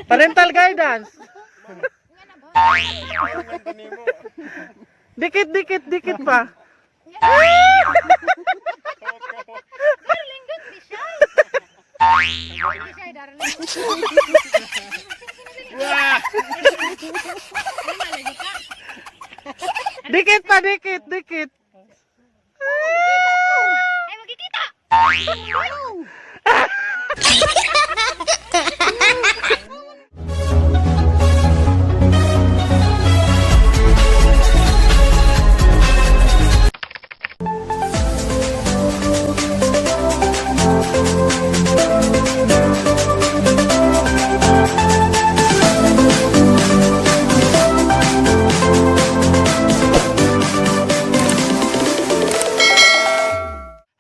Parental guidance. Dikit, dikit, dikit pa. Dikit pa, dikit, dikit. Ay, magkikita!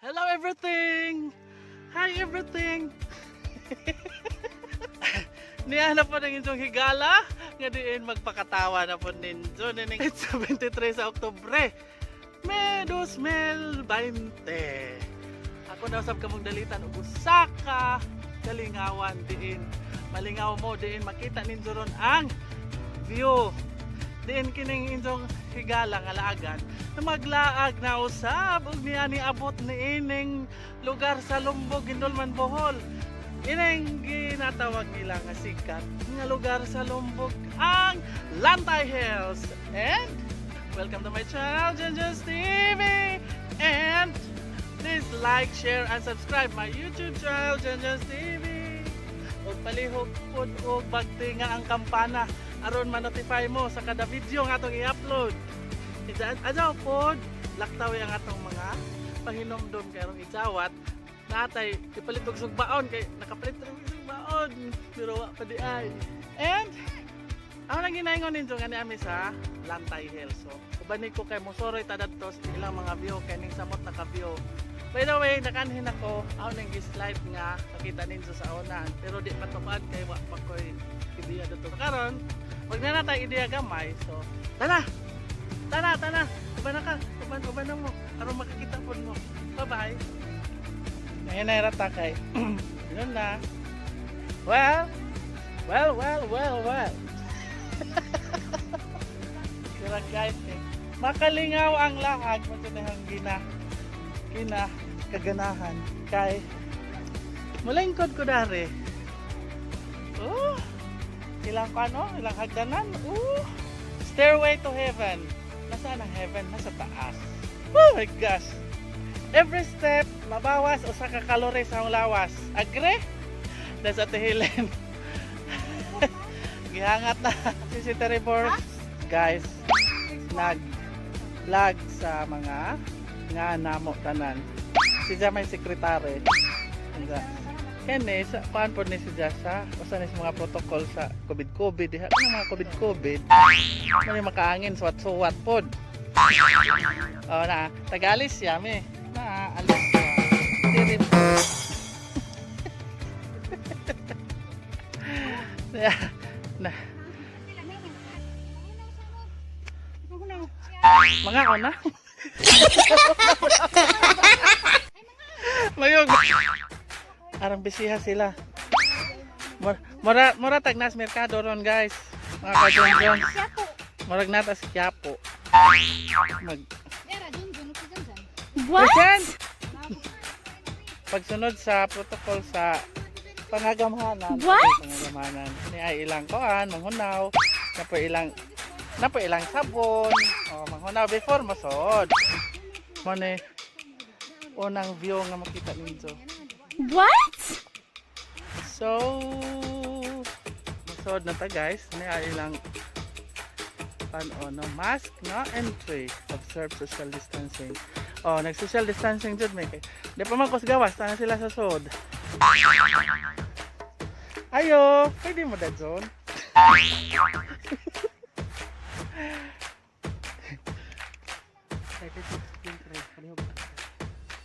Hello everything! Hi everything! Nihanap po ng inyong higala nga diin magpakatawa na po ninyo nining 23 sa Oktubre May 2020. Ako na usab kamong dalitan ug usa ka kalingawan diin malingaw mo diin makita ninyo ron ang view diin kining inyong higala nga laagan na maglaag na usab ug niya ni abot ni ining lugar sa Lumbog, Gindolman, Bohol. Ining ginatawag nila nga sikat nga lugar sa Lumbog ang Lantay Hills. And welcome to my channel, Janjans TV. And please like, share, and subscribe my YouTube channel, Janjans TV. Ug palihog pod og bagtinga ang kampana aron ma-notify mo sa kada video nga atong i-upload. Adyaw pod laktaw ang atong mga pahinomdom kay arong itsawat natay ipalit og sugbaon kay nakapalit ra og sugbaon pero wa pa di ay. And ako nang ginaingon ninyo nga niami sa Lantay Hills. So ubani ko kay mosoroy ta dadto sa ilang mga view kay ning samot naka view. By the way, nakanhin ako ako nang gi-slide nga nakita ninyo sa unan pero di patupad kay wa pa koy ideya dito. Karon wag na natay ideya gamay. So tara. Tana. Uban na ka. Uban na mo. Aron makakita po mo. Bye-bye. Ngayon ay rata kay. Yun na. Well. Kira guys eh. Makalingaw ang lahag. Matunahang gina kaganahan. Kay mulingkod ko dari. Ilang kano? Ilang hagdanan? Stairway to heaven. Nasaan ang heaven? Nasa taas. Oh my gosh. Every step, mabawas o sa kakalori sa lawas. Agre? That's at the Helen. Gihangat na si Teribor. Guys, nag-vlog sa mga nga namo tanan. Siya may sekretary. Kani sa paan po ni siya sa usa ni mga protocol sa COVID diha kanang mga COVID mali makaangin suwat pod. Na tagalis siya me na alis siya. na mga ona mayog arang bisiha sila. Mura tagnas merkado ron guys. Mga ka-John. Murag nata sa Quiapo. What? Pagsunod sa protocol sa pangagamahanan. What? Pangagamahanan. Ni ay ilang koan, manghunaw. Na po ilang sabon. O manghunaw before masod. Mo ni unang view nga makita ninyo. What? So, masod na ta guys. May ilang no mask na entry. Observe social distancing. Oh, nag-social distancing jud may kay. Di pa man kus gawas tana sila sa sod. Ayo, pwede mo da zone.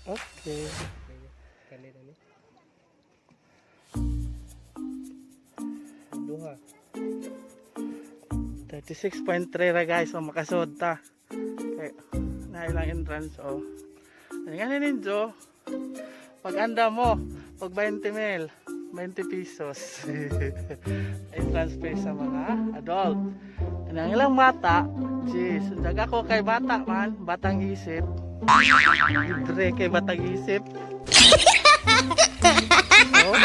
Okay. 36.3 ra guys, so makasod ta. Okay, na ilang entrance oh. Ngayon ninyo, pag anda mo, pag 20 mil, 20 pesos. Entrance fee sa mga adult. Ang ilang bata, jeez, daga ko kay bata man, batang isip. Libre kay batang isip. So,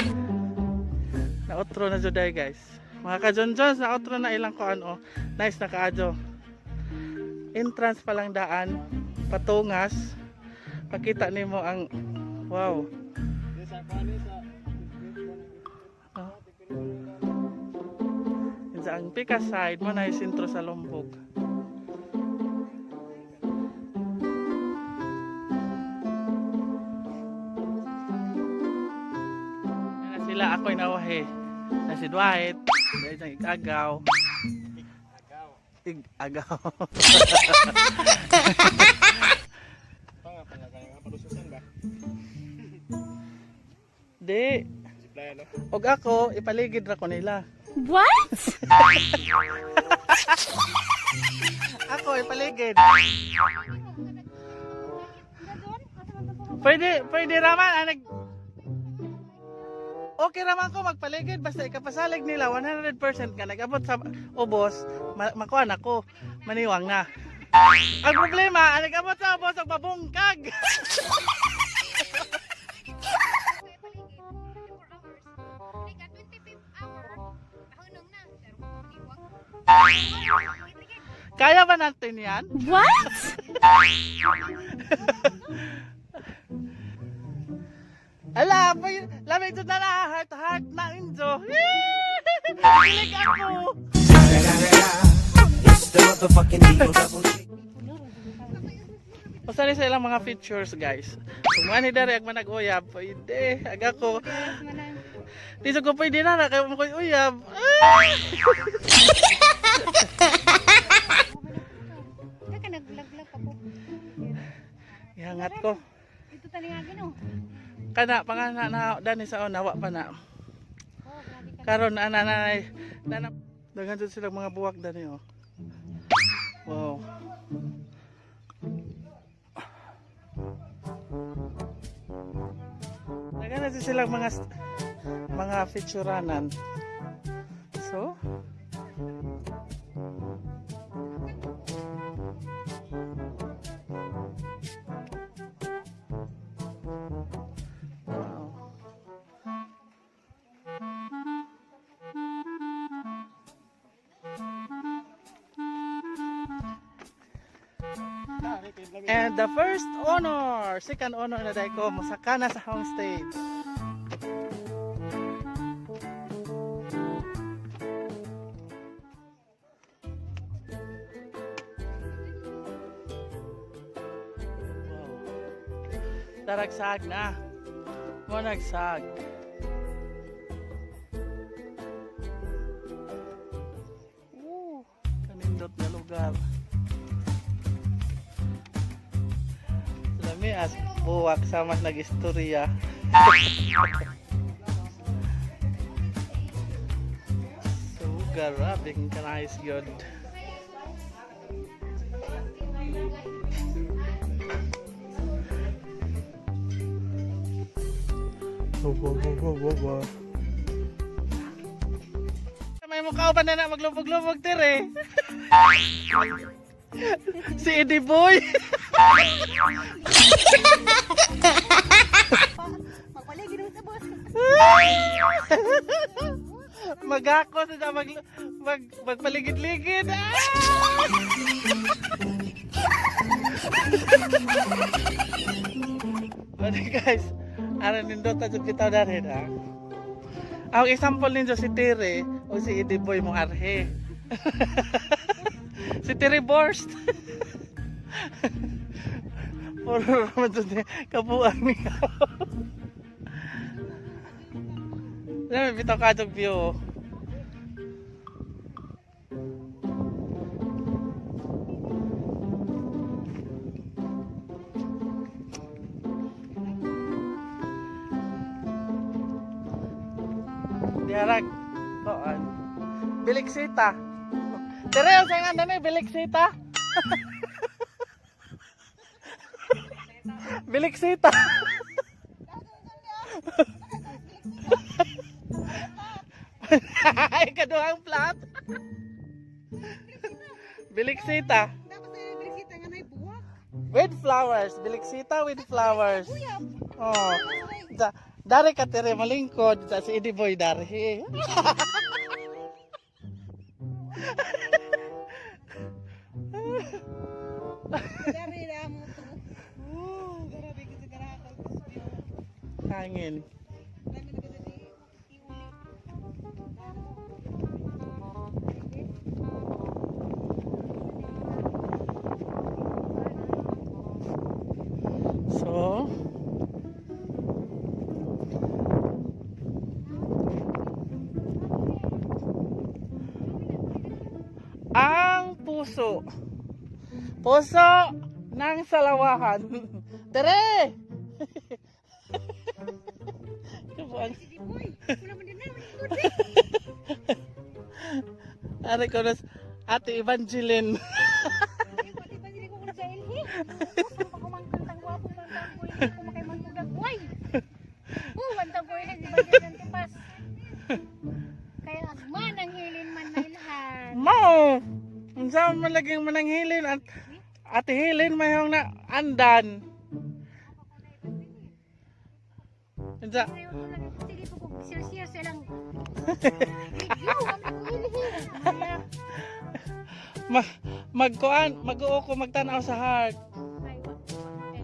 na-outro na juday guys. Mga ka-John-Johns, na-outro na ilang ko ano. Nice na kaadyo. Entrance pa lang daan, patungas. Pakita nimo ang wow. Ang pika side mo na sentro sa Lombok. Na sila ako inawahe. Na si Dwight, dahil siyang igagaw. Igagaw. Di. Og ako, ipaligid ra ko nila. What? Ako, ipaligid. Pwede raman. Okay raman ko magpaligid. Basta ikapasalig nila, 100% ka. Nag-abot sa ubos, makuha na ko. Maniwang na. Ang problema, nag-abot sa ubos, ang babungkag. Kaya ba natin yan? What? Ala, lamig ito na heart na injo. Hilig ako. Pasali sa ilang mga features guys. Kung mani dari agman nag-uyab, pwede. Aga ko. Di sa ko pwede na kayo mo ko'y uyab. Ihangat ko. Ito talingagin oh. Kana pangana na dani sa nawa pa na. Karon nanay daghan jud sila mga buwak dani oh. Wow. Daghan na sila mga featuranan. So, and the first honor, second honor na dahil ko, masaka na sa home stage. Wow. Daragsag na. Managsag. Kanindot na lugar. As buwak sa mas nag-istorya. So garabing kanais yun. May mukha pa na maglubog-lubog tire. Si Eddie Boy. Magpaligid mo sa boss. Magako sa magpaligid-ligid. Bali guys, aran nindot ta jud bitaw dari ha. Ang example ninyo si Tere o si Eddie Boy mong arhe. Si Tere Borst. Puro naman doon kabuang niya. May bitaw ka itong view. Diarag. Koan. Biliksita. Tere, ang nga na biliksita. Biliksita. Ikaduhang plot. Biliksita. Dapat sa'yo yung bilisita nga na buwak. With flowers. Biliksita with flowers. Oh. Dari ka tire malingkod. Si Eddie Boy dari. Grabe na mo to. Grabe ka sa garaka. Hangin. Dami na kasi iulit. So, ang puso. Puso ng salawahan. Tere! Sige boy, wala mo din na. Ari ko na Ate Evangeline. Ay, pati pa sila ko sa ilhi. Saan pa kumangkang tangwapong bantang ko hindi ko makaimantudag. Uy! Bantang ko ilhi, di ba dyan ang tipas? Kaya agman ang hilin man na ilhan. Mao! Ang saan man laging mananghilin at Ate Helen mayong na andan. Ansa, Sige po kung sir silang. Yo, kami ko ilhi. magkuan, mag-uo ko magtanaw sa heart. Ay,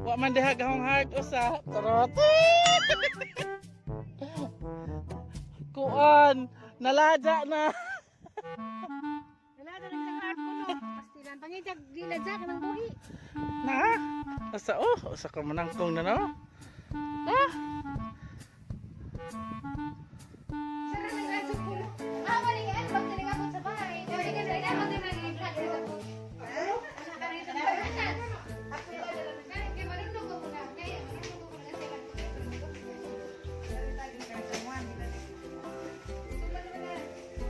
Wa man diha gahong heart usa. Tarot. Kuan, nalaja na. wala na lang sa heart ko no. Pastilan pangitag diladya ka ng buhi. Na. Usa ka manangkong na no. Sara nang adyo ko. Malingan pag tiningabot sa bahay. Dili ka sa ina pag tiningabot. Ano ka rin sa bahay? Kaya marunong ko muna. Kaya marunong ko muna kasi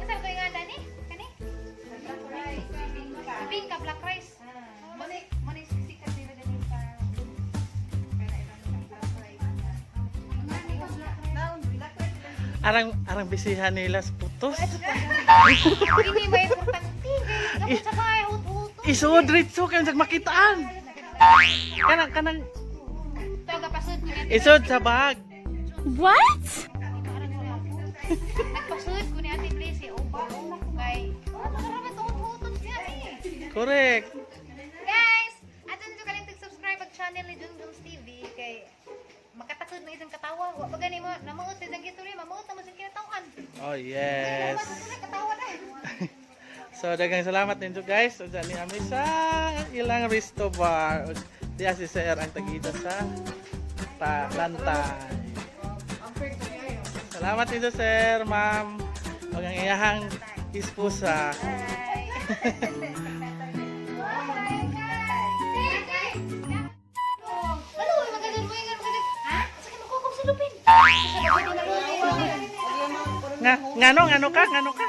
asa ko yung anda ni? Kani? Pink ka black rice. Mani sikat nila din pa. Arang bisihan nila sa putos. Hindi ba importante? Kapag sa bahay, ut-ut. Isod ritso kaya sa makitaan. Kanang Taga pasud ko niya. isod sa bag. What? Nagpasud ko ni Ate Blaze o ba? Kay marami ut-utot niya eh. Correct. Guys, ato nyo kaling subscribe ang channel ni Junjun's TV kay makatakod na isang katawan. Wa pa gani mo namuot sa isang gistory, mamuot na mo sa kinatawan. Oh yes. Katawan na. So daghang salamat ninyo guys. Unsa ni ami sa ilang resto bar. Diya si Sir ang tagida sa lantay. Salamat ninyo Sir, Ma'am. Ug ang iyahang ispusa. Ngano ka?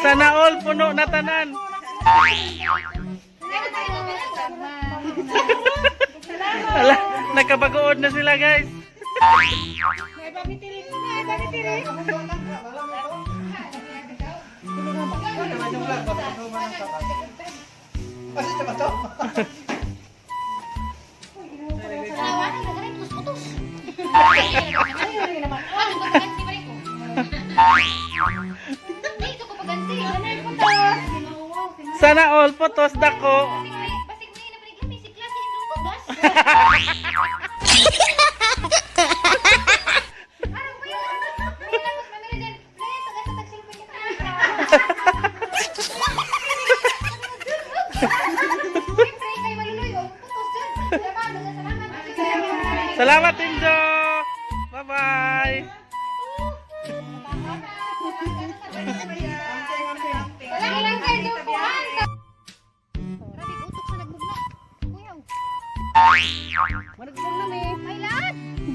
Sana all puno na tanan. Ala, nakabagood na sila guys. Sana all putos dako. Salamat Tinjo. Bye-bye.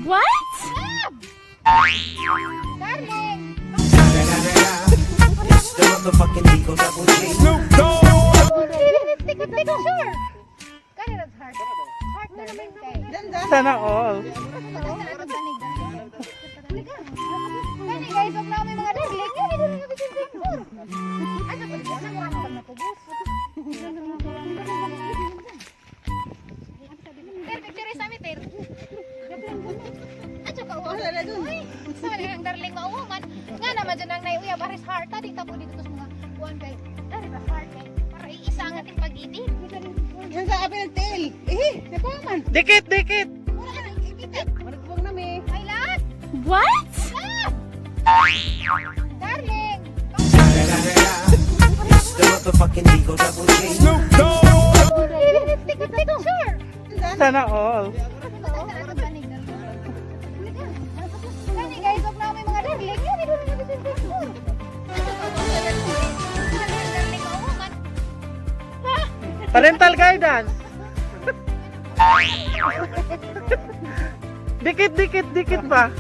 What? Darling! motherfucking Eagle Double G. Take a picture. Kaya that's heart. Heart na naman kay. Sana all. Kani guys, wag na may mga darling. Kani dili nga bisin picture. Ano ba dito sa mga pag natubos? Ter picture sa mi ter. Acho ka wala na dun. Sa mga darling mauman. Nga naman dyan ang naiuya baris heart. Tadi tapo dito sa mga buwan kay. Dari ba heart kay para iisa ang ating pag-ibig. Yan sa apel tail. Napaman. Dikit, dikit. Wala ka nang ibitin. Maragpong na me. Ay lahat. What? Darling. The motherfucking Eagle Double G. Take a picture. Sana all. Kani guys, wag na may mga darling. Kani dili nga bisin picture. Darling mauman. Parental guidance. Dikit, dikit, dikit ba?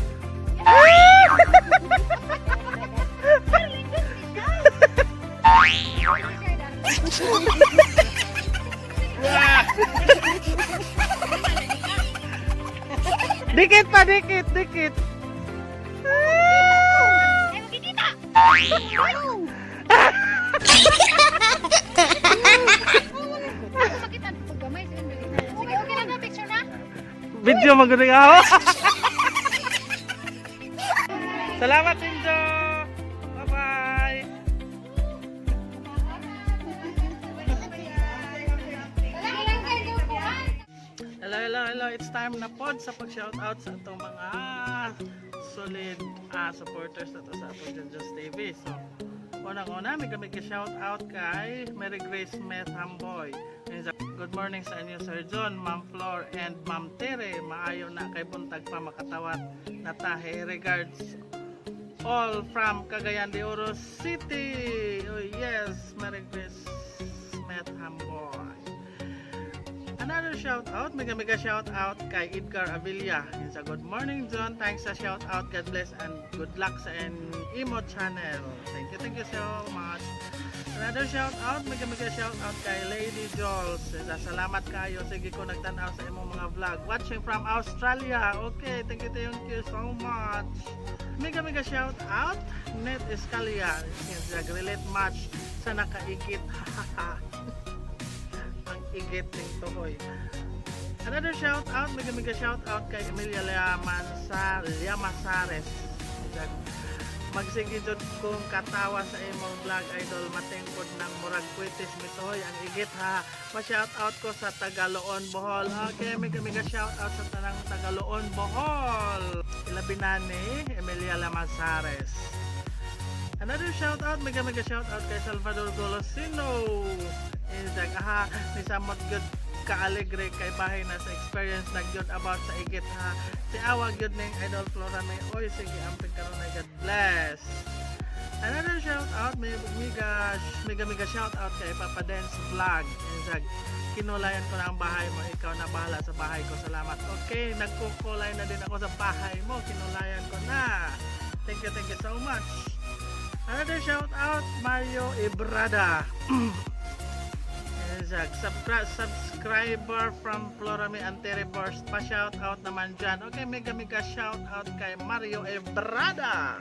Dikit pa, dikit, dikit. Ay, magkikita! Sakit ang paggamay. Sige, okay lang na picture na. Video magaling ako. Salamat, Injo. Bye-bye. Salamat kayo po. Hello, hello, hello. It's time na pod sa pag-shoutout sa itong mga solid supporters na to sa atong Just TV. So, unang-una, may kami ka-shoutout kay Mary Grace Smith Hamboy. Good morning sa inyo, Sir John, Ma'am Flor, and Ma'am Tere. Maayo na kay buntag pa makatawat na tahe. Regards all from Cagayan de Oro City. Oh yes, Mary Grace Smith Hamboy. Another shout out, mega shout out kay Edgar Avilla. Sa good morning John, thanks sa shout out, God bless and good luck sa Imo channel. Thank you so much. Another shout out, mega shout out kay Lady Jules. Salamat kayo, sige ko nagtanaw sa imong mga vlog. Watching from Australia. Okay, thank you so much. Mega shout out, Net Escalia. Nag-relate match sa nakaigit. Ang igit ng tuhoy. Another shout out, mega shout out kay Emilia Llamasares. Magsige jud kong katawa sa imong vlog idol, matingkod ng murag kwitis mitoy ang igit ha. Pa-shout out ko sa Tagaloon, Bohol. Okay, mega shout out sa tanang Tagaloon, Bohol. Ilabi na ni Emilia Llamasares. Another shout out, mega shout out kay Salvador Golosino. Indag ni samot good ka-alegre kay bahay na sa experience nagyod about sa igit ha. Si awag yun ning Idol Flora may oy sige amping karon na God bless. Another shout out, mega shout out kay Papa Dance Vlog. Indag kinulayan ko na ang bahay mo, ikaw na bahala sa bahay ko, salamat. Okay, nagkukulay na din ako sa bahay mo, kinulayan ko na. Thank you so much. Another shout out, Mario Ibrada. Subscriber from Florame Antere Burst. Pa-shout out naman dyan. Okay, mega shout out kay Mario Ebrada.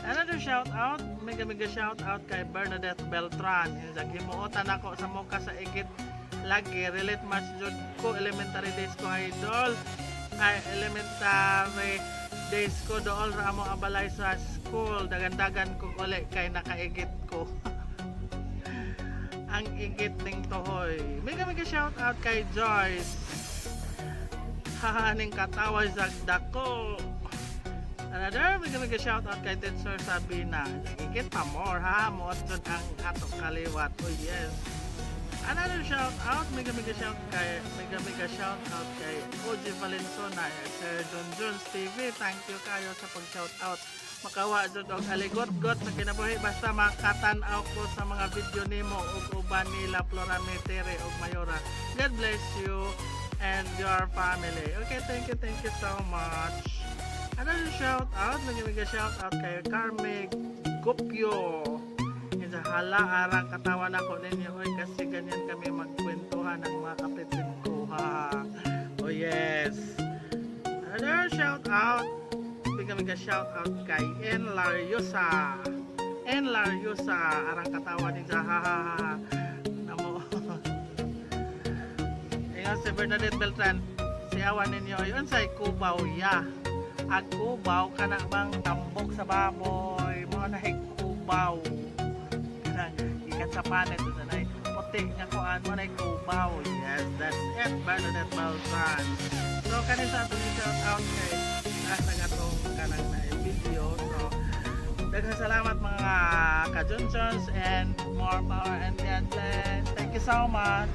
Another shout out, mega shout out kay Bernadette Beltran. Himuotan ako sa muka sa igit lagi. Relate match jud ko elementary days ko idol. Ay elementary days ko dool ra mo abalay sa school. Dagan-dagan ko uli kay nakaigit ko. Ang igit ning tohoy. Mega shout out kay Joyce. Hahaning katawa sa dako. Another mega shout out kay Teacher Sabina. Igit pa more ha. Muot jud ang atong kaliwat. Oh yes. Another shout out, mega shout out kay Oji Valenzuela, Sir John Jones TV. Thank you kayo sa pag-shout out. Makawa jud og aligot-got sa kinabuhi basta makatan-aw ko sa mga video nimo ug uban nila Florame, Tere ug Mayora. God bless you and your family. Okay, thank you so much. Another shout out, mega shout out kay Carme Gopio. hala arang katawan ako ninyo oy kasi ganyan kami magkwentuhan ng mga kapitid ko ha. Oh yes. Another shout out. Bigyan ka shout out kay Enlariosa. Enlariosa arang katawan ninyo ha ha ha. Namo. Ingon si Bernadette Beltran. Si awan ninyo yun sa kubaw ya. Ag kubaw kana bang tambok sa baboy mo na kubaw. Ikan sa panet doon na puti nga kuan mo na kubaw. Yes, that's it, Bernadette Beltran. So kanin sa atong shout out kay asa nga tong kanang na video. So daghang salamat mga ka-Johnsons and more power and God bless. Thank you so much.